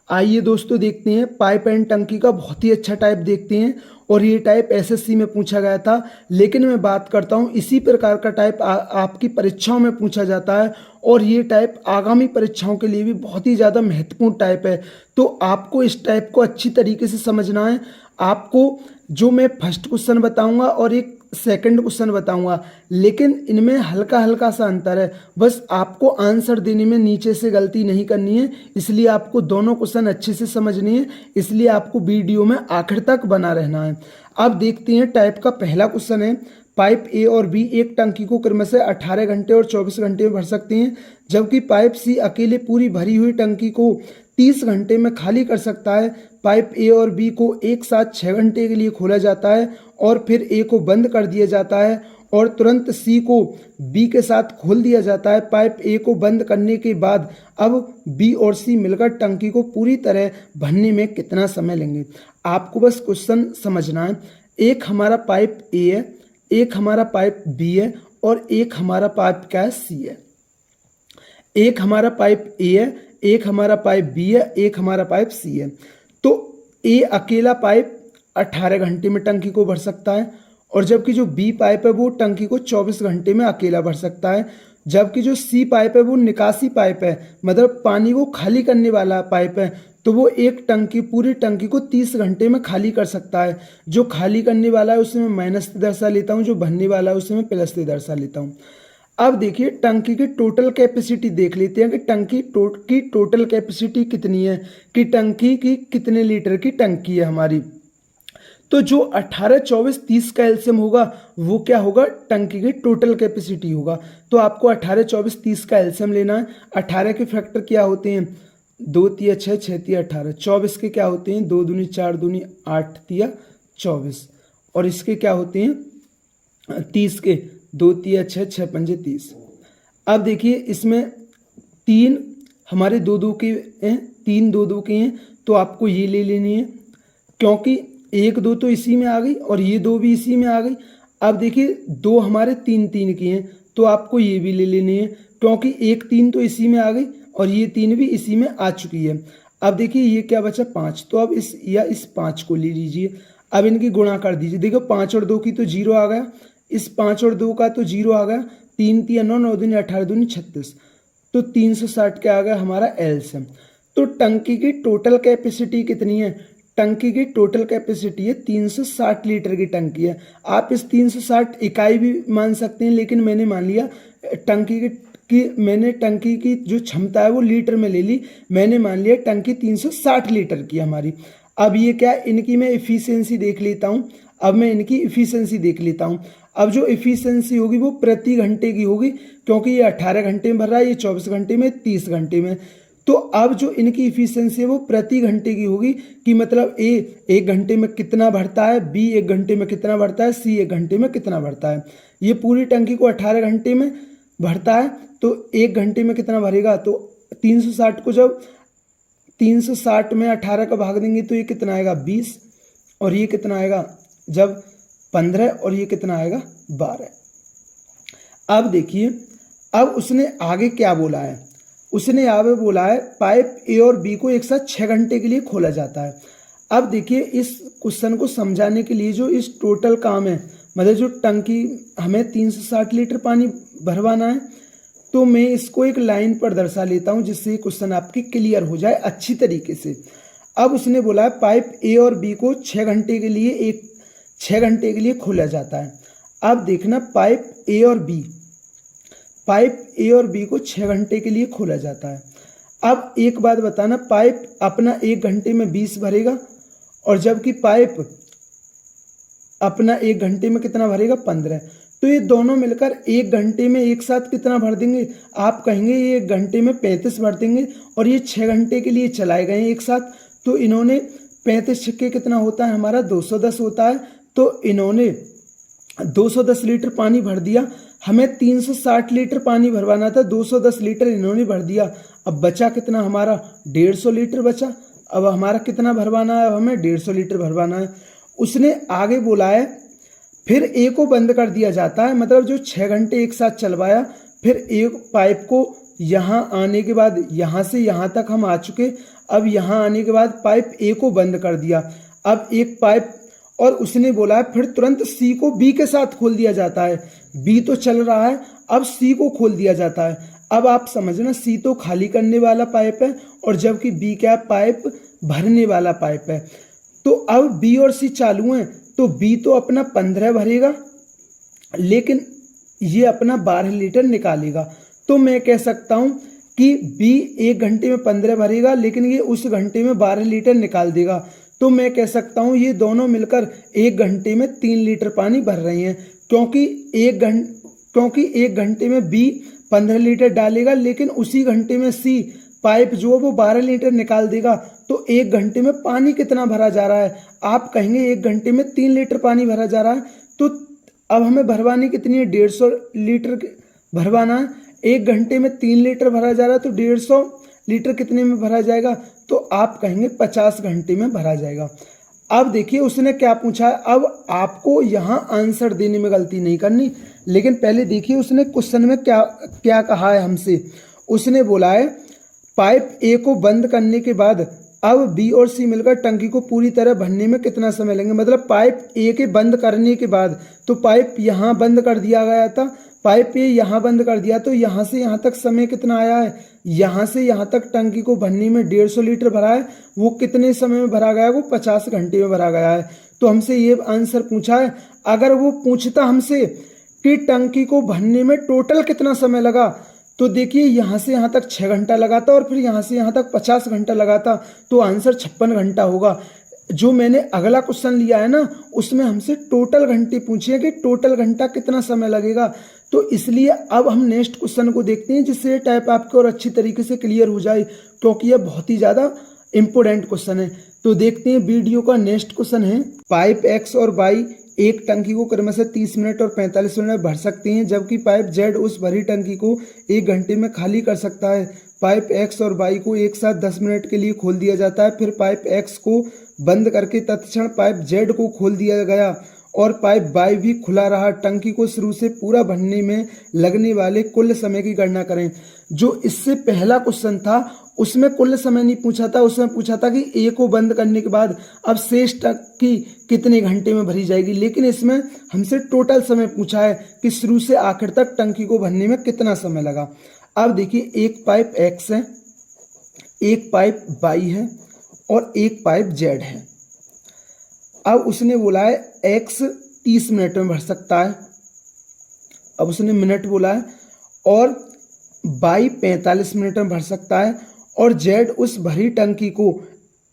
आइए दोस्तों देखते हैं पाइप एंड टंकी का बहुत ही अच्छा टाइप देखते हैं। और ये टाइप एसएससी में पूछा गया था, लेकिन मैं बात करता हूँ इसी प्रकार का टाइप आपकी परीक्षाओं में पूछा जाता है। और ये टाइप आगामी परीक्षाओं के लिए भी बहुत ही ज़्यादा महत्वपूर्ण टाइप है। तो आपको इस टाइप को अच्छी तरीके से समझना है। आपको जो मैं फर्स्ट क्वेश्चन बताऊंगा और एक सेकंड क्वेश्चन बताऊंगा, लेकिन इनमें हल्का हल्का सा अंतर है। बस आपको आंसर देने में नीचे से गलती नहीं करनी है, इसलिए आपको दोनों क्वेश्चन अच्छे से समझनी है। इसलिए आपको वीडियो में आखिर तक बना रहना है। अब देखते हैं टाइप का पहला क्वेश्चन है, पाइप ए और बी एक टंकी को क्रमशः 18 घंटे और 24 घंटे में भर सकते हैं, जबकि पाइप सी अकेले पूरी भरी हुई टंकी को 30 घंटे में खाली कर सकता है। पाइप ए और बी को एक साथ 6 घंटे के लिए खोला जाता है और फिर ए को बंद कर दिया जाता है और तुरंत सी को बी के साथ खोल दिया जाता है। पाइप ए को बंद करने के बाद अब बी और सी मिलकर टंकी को पूरी तरह भरने में कितना समय लेंगे। आपको बस क्वेश्चन समझना है। एक हमारा पाइप ए है, एक हमारा पाइप बी है और एक हमारा पाइप क्या है, सी है। एक हमारा पाइप ए है, एक हमारा पाइप बी है, एक हमारा पाइप सी है। तो ए अकेला पाइप 18 घंटे में टंकी को भर सकता है, और जबकि जो बी पाइप है वो टंकी को 24 घंटे में अकेला भर सकता है। जबकि जो सी पाइप है वो निकासी पाइप है, मतलब पानी को खाली करने वाला पाइप है, तो वो एक टंकी पूरी टंकी को 30 घंटे में खाली कर सकता है। जो खाली करने वाला है उसे मैं माइनस से दर्शा लेता हूँ, जो भरने वाला है उसे मैं प्लस से दर्शा लेता हूँ। अब देखिए टंकी की टोटल कैपेसिटी देख लेते हैं कि टंकी की टोटल कैपेसिटी कितनी है, कि टंकी की कितने लीटर की टंकी है हमारी। तो जो 18, 24, 30 का एलसीएम होगा वो क्या होगा, टंकी की टोटल कैपेसिटी होगा। तो आपको 18, 24, 30 का एलसीएम लेना है। 18 के फैक्टर क्या होते हैं, 2 तिया 6, 6 तिया 18। 24 के क्या होते हैं, 2 दूनी 4 दूनी 8 तिया 24। और इसके क्या होते हैं 30 के, 2 तिया 6, 6 पंजे 30। अब देखिए इसमें 3 हमारे 2 के हैं, 3 2 के हैं, तो आपको ये ले लेनी है, क्योंकि 1 2 तो इसी में आ गई और ये 2 भी इसी में आ गई। अब देखिए 2 हमारे 3 3 के हैं, तो आपको ये भी ले लेनी है, क्योंकि 1 3 तो इसी में आ गई और ये 3 भी इसी में आ चुकी है। अब देखिए ये क्या बचा 5, तो अब इस 5 को ले लीजिए। अब इनकी गुणा कर दीजिए। देखो 5 और 2 की तो 0 आ गया, इस 5 और 2 का तो 0 आ गया। 3 3 9, 9 दूनी 18 दूनी 36, तो 360 क्या आ गया हमारा एलसीएम। तो टंकी की टोटल कैपेसिटी कितनी है, टंकी की टोटल कैपेसिटी है 360 लीटर की टंकी है। आप इस 360 इकाई भी मान सकते हैं, लेकिन मैंने मान लिया मैंने टंकी की जो क्षमता है वो लीटर में ले ली। मैंने मान लिया टंकी 360 लीटर की हमारी। अब ये क्या, इनकी मैं इफिशियंसी देख लेता हूँ। अब मैं इनकी इफिशियंसी देख लेता हूँ। अब जो इफिशियंसी होगी वो प्रति घंटे की होगी, क्योंकि ये 18 घंटे में भर रहा है, ये 24 घंटे में, 30 घंटे में। तो अब जो इनकी इफिशियंसी है वो प्रति घंटे की होगी, कि मतलब ए 1 घंटे में कितना भरता है, बी 1 घंटे में कितना भरता है, सी 1 घंटे में कितना भरता है। ये पूरी टंकी को 18 घंटे में भरता है, तो 1 घंटे में कितना भरेगा। तो 360 को जब 360 में 18 का भाग देंगे तो ये कितना आएगा 20, और ये कितना आएगा जब 15, और ये कितना आएगा 12। अब देखिए अब उसने आगे क्या बोला है, उसने आगे बोला है पाइप ए और बी को एक साथ 6 घंटे के लिए खोला जाता है। अब देखिए इस क्वेश्चन को समझाने के लिए जो इस टोटल काम है, मतलब जो टंकी हमें 360 लीटर पानी भरवाना है, तो मैं इसको एक लाइन पर दर्शा लेता हूं, जिससे क्वेश्चन आपकी क्लियर हो जाए अच्छी तरीके से। अब उसने बोला है पाइप ए और बी को 6 घंटे के लिए खोला जाता है। अब देखना पाइप ए और बी को 6 घंटे के लिए खोला जाता है। अब एक बात बताना, पाइप अपना 1 घंटे में 20 भरेगा, और जबकि पाइप अपना 1 घंटे में कितना भरेगा 15। तो ये दोनों मिलकर 1 घंटे में एक साथ कितना भर देंगे, आप कहेंगे ये 1 घंटे में 35 भर देंगे, और ये 6 घंटे के लिए चलाए गए एक साथ। तो इन्होंने 35 छिक्के कितना होता है हमारा 210 होता है, तो इन्होंने 210 लीटर पानी भर दिया। हमें 360 लीटर पानी भरवाना था, 210 लीटर इन्होंने भर दिया। अब बचा कितना हमारा 150 लीटर बचा। अब हमारा कितना भरवाना है, अब हमें 150 लीटर भरवाना है। उसने आगे बोला है फिर ए को बंद कर दिया जाता है, मतलब जो 6 घंटे एक साथ चलवाया, फिर एक पाइप को यहाँ आने के बाद यहाँ से यहाँ तक हम आ चुके। अब यहाँ आने के बाद पाइप ए को बंद कर दिया। अब एक पाइप और उसने बोला है फिर तुरंत सी को बी के साथ खोल दिया जाता है। बी तो चल रहा है, अब सी को खोल दिया जाता है। अब आप समझना, सी तो खाली करने वाला पाइप है और जबकि बी क्या पाइप भरने वाला पाइप है। तो अब बी और सी चालू हैं, तो बी तो अपना 15 भरेगा लेकिन ये अपना 12 लीटर निकालेगा। तो मैं कह सकता हूं कि बी 1 घंटे में 15 भरेगा लेकिन ये उस घंटे में 12 लीटर निकाल देगा। तो मैं कह सकता हूं ये दोनों मिलकर 1 घंटे में 3 लीटर पानी भर रहे हैं, क्योंकि एक घंटे में बी 15 लीटर डालेगा लेकिन उसी घंटे में सी पाइप जो है वो 12 लीटर निकाल देगा। तो 1 घंटे में पानी कितना भरा जा रहा है? आप कहेंगे 1 घंटे में 3 लीटर पानी भरा जा रहा है। तो अब हमें भरवानी कितनी है? 150 लीटर भरवाना है। 1 घंटे में 3 लीटर भरा जा रहा है तो 150 लीटर कितने में भरा जाएगा? तो आप कहेंगे 50 घंटे में भरा जाएगा। अब देखिए उसने क्या पूछा है। अब आपको यहाँ आंसर देने में गलती नहीं करनी, लेकिन पहले देखिए उसने क्वेश्चन में क्या क्या कहा है हमसे। उसने बोला है पाइप ए को बंद करने के बाद अब बी और सी मिलकर टंकी को पूरी तरह भरने में कितना समय लेंगे। मतलब पाइप ए के बंद करने के बाद, तो पाइप यहाँ बंद कर दिया गया था, पाइप ए यहाँ बंद कर दिया, तो यहाँ से यहाँ तक समय कितना आया है? यहाँ से यहाँ तक टंकी को भरने में 150 लीटर भरा है। वो कितने समय में भरा गया? वो 50 घंटे में भरा गया है। तो हमसे ये आंसर पूछा है। अगर वो पूछता हमसे कि टंकी को भरने में टोटल कितना समय लगा, तो देखिए यहाँ से यहाँ तक 6 घंटा लगा था और फिर यहाँ से यहाँ तक 50 घंटा लगा था, तो आंसर 56 घंटा होगा। जो मैंने अगला क्वेश्चन लिया है ना, उसमें हमसे टोटल घंटे पूछे हैं कि टोटल घंटा कितना समय लगेगा। तो इसलिए अब हम नेक्स्ट क्वेश्चन को देखते हैं, जिससे ये टाइप आपको और अच्छी तरीके से क्लियर हो जाए, क्योंकि यह बहुत ही ज़्यादा इंपॉर्टेंट क्वेश्चन है। तो देखते हैं वीडियो का नेक्स्ट क्वेश्चन है। पाइप एक्स और वाई एक टंकी को क्रमशः 30 मिनट और 45 मिनट भर सकते हैं, जबकि पाइप जेड उस भरी टंकी को 1 घंटे में खाली कर सकता है। पाइप एक्स और वाई को एक साथ 10 मिनट के लिए खोल दिया जाता है, फिर पाइप एक्स को बंद करके तत्क्षण पाइप जेड को खोल दिया गया और पाइप वाई भी खुला रहा। टंकी को शुरू से पूरा भरने में लगने वाले कुल समय की गणना करें। जो इससे पहला क्वेश्चन था उसमें कुल समय नहीं पूछा था, उसमें पूछा था कि ए को बंद करने के बाद अब शेष टंकी कितने घंटे में भरी जाएगी, लेकिन इसमें हमसे टोटल समय पूछा है कि शुरू से आखिर तक टंकी को भरने में कितना समय लगा। अब देखिए एक पाइप एक्स है, एक पाइप वाई है और एक पाइप जेड है। अब उसने बोला है एक्स 30 मिनट में भर सकता है, अब उसने मिनट बोला है, और वाई 45 मिनट में भर सकता है और जेड उस भरी टंकी को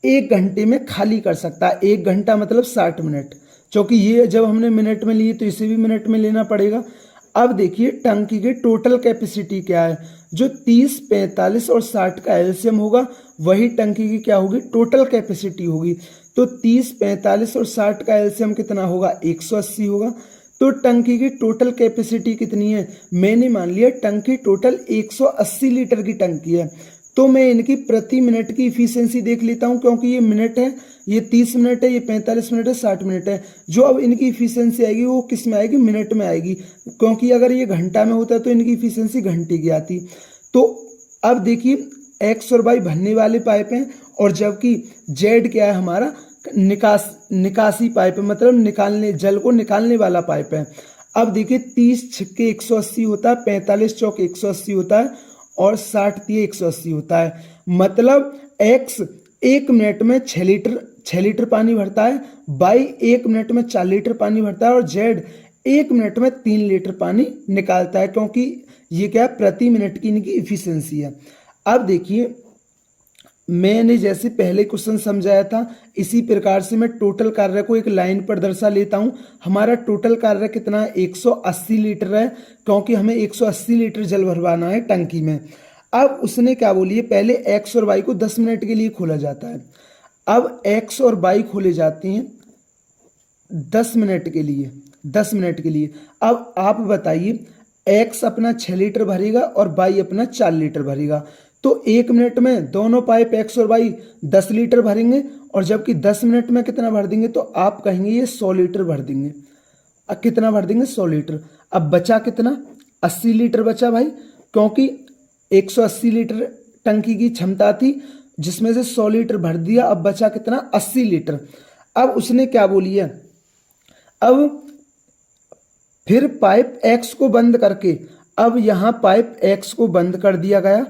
1 घंटे में खाली कर सकता है। 1 घंटा मतलब 60 मिनट, क्योंकि ये जब हमने मिनट में लिए तो इसे भी मिनट में लेना पड़ेगा। अब देखिए टंकी की टोटल कैपेसिटी क्या है। जो 30, 45 और 60 का एलसीएम होगा वही टंकी की क्या होगी? टोटल कैपेसिटी होगी। तो 30, 45 और 60 का एलसीएम कितना होगा? 180 होगा। तो टंकी की टोटल कैपेसिटी कितनी है? मैंने मान लिया टंकी टोटल 180 लीटर की टंकी है, तो मैं इनकी प्रति मिनट की इफिशियंसी देख लेता हूं, क्योंकि ये मिनट है, ये 30 मिनट है, ये 45 मिनट है, 60 मिनट है। जो अब इनकी इफिशियंसी आएगी वो किस में आएगी? मिनट में आएगी, क्योंकि अगर ये घंटा में होता तो इनकी इफिशियंसी घंटे की आती। तो अब देखिए एक्स और वाई भरने वाले पाइप हैं और जबकि जेड क्या है? हमारा निकासी पाइप है, मतलब निकालने, जल को निकालने वाला पाइप है। अब देखिए 30 छक्के 180 होता है, 45 चौक 180 होता है और 60 तिये 180 होता है। मतलब एक्स 1 मिनट में 6 लीटर पानी भरता है, वाई 1 मिनट में 4 लीटर पानी भरता है और जेड 1 मिनट में 3 लीटर पानी निकालता है, क्योंकि ये क्या है? प्रति मिनट की इनकी इफिशियंसी है। अब देखिए मैंने जैसे पहले क्वेश्चन समझाया था, इसी प्रकार से मैं टोटल कार्य को एक लाइन पर दर्शा लेता हूं। हमारा टोटल कार्य कितना है? 180 लीटर है, क्योंकि हमें 180 लीटर जल भरवाना है टंकी में। अब उसने क्या बोली है? पहले एक्स और वाई को 10 मिनट के लिए खोला जाता है। अब एक्स और वाई खोले जाते हैं 10 मिनट के लिए, 10 मिनट के लिए। अब आप बताइए एक्स अपना 6 लीटर भरेगा और वाई अपना 4 लीटर भरेगा, तो 1 मिनट में दोनों पाइप एक्स और वाई 10 लीटर भरेंगे और जबकि 10 मिनट में कितना भर देंगे? तो आप कहेंगे ये 100 लीटर भर देंगे। अब कितना भर देंगे? 100 लीटर। अब बचा कितना? 80 लीटर बचा भाई, क्योंकि 180 लीटर टंकी की क्षमता थी, जिसमें से 100 लीटर भर दिया, अब बचा कितना 80 लीटर। अब उसने क्या बोली है, अब फिर पाइप एक्स को बंद करके, अब यहाँ पाइप एक्स को बंद कर दिया गया।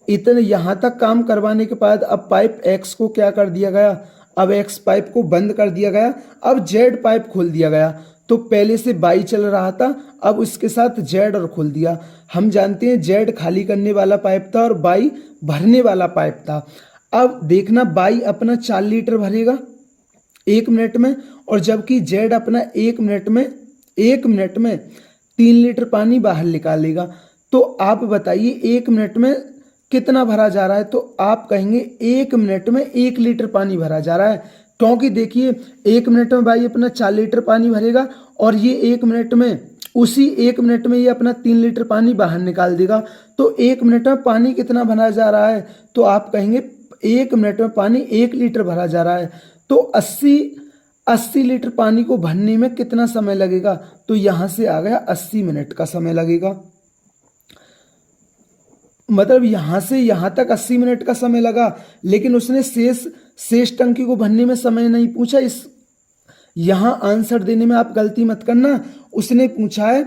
इतने यहाँ तक काम करवाने के बाद अब पाइप एक्स को क्या कर दिया गया, अब एक्स पाइप को बंद कर दिया गया। अब जेड पाइप खोल दिया गया। तो पहले से बाई चल रहा था, अब उसके साथ जेड और खोल दिया। हम जानते हैं जेड खाली करने वाला पाइप था और बाई भरने वाला पाइप था। अब देखना बाई अपना 4 लीटर भरेगा 1 मिनट में, और जबकि जेड अपना 1 मिनट में 3 लीटर पानी बाहर निकालेगा। तो आप बताइए 1 मिनट में कितना भरा जा रहा है, तो आप कहेंगे 1 मिनट में 1 लीटर पानी भरा जा रहा है, क्योंकि देखिए 1 मिनट में भाई अपना 4 लीटर पानी भरेगा और ये 1 मिनट में, उसी 1 मिनट में ये अपना 3 लीटर पानी बाहर निकाल देगा। तो 1 मिनट में पानी कितना भरा जा रहा है, तो आप कहेंगे 1 मिनट में पानी 1 लीटर भरा जा रहा है। तो 80 लीटर पानी को भरने में कितना समय लगेगा, तो यहाँ से आ गया 80 मिनट का समय लगेगा। मतलब यहाँ से यहाँ तक 80 मिनट का समय लगा, लेकिन उसने शेष टंकी को भरने में समय नहीं पूछा। इस यहाँ आंसर देने में आप गलती मत करना। उसने पूछा है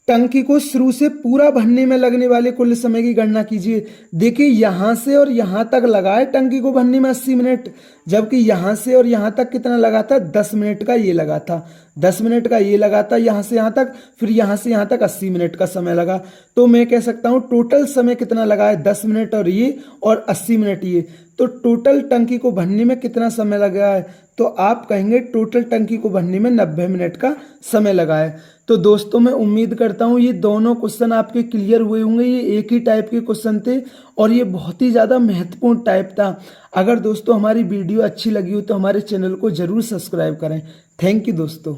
टंकी को शुरू से पूरा भरने में लगने वाले कुल समय की गणना कीजिए। देखिए यहाँ से और यहाँ तक लगा है टंकी को भरने में 80 मिनट, जबकि यहाँ से और यहाँ तक कितना लगा था, 10 मिनट का ये लगा था, 10 मिनट का ये लगा था यहाँ से यहाँ तक, फिर यहाँ से यहाँ तक 80 मिनट का समय लगा। तो मैं कह सकता हूँ टोटल समय कितना लगा है, 10 मिनट और ये और 80 मिनट ये। तो टोटल टंकी को भरने में कितना समय लगा है, तो आप कहेंगे टोटल टंकी को भरने में 90 मिनट का समय लगा है। तो दोस्तों मैं उम्मीद करता हूँ ये दोनों क्वेश्चन आपके क्लियर हुए होंगे। ये एक ही टाइप के क्वेश्चन थे और ये बहुत ही ज़्यादा महत्वपूर्ण टाइप था। अगर दोस्तों हमारी वीडियो अच्छी लगी हो तो हमारे चैनल को ज़रूर सब्सक्राइब करें। थैंक यू दोस्तों।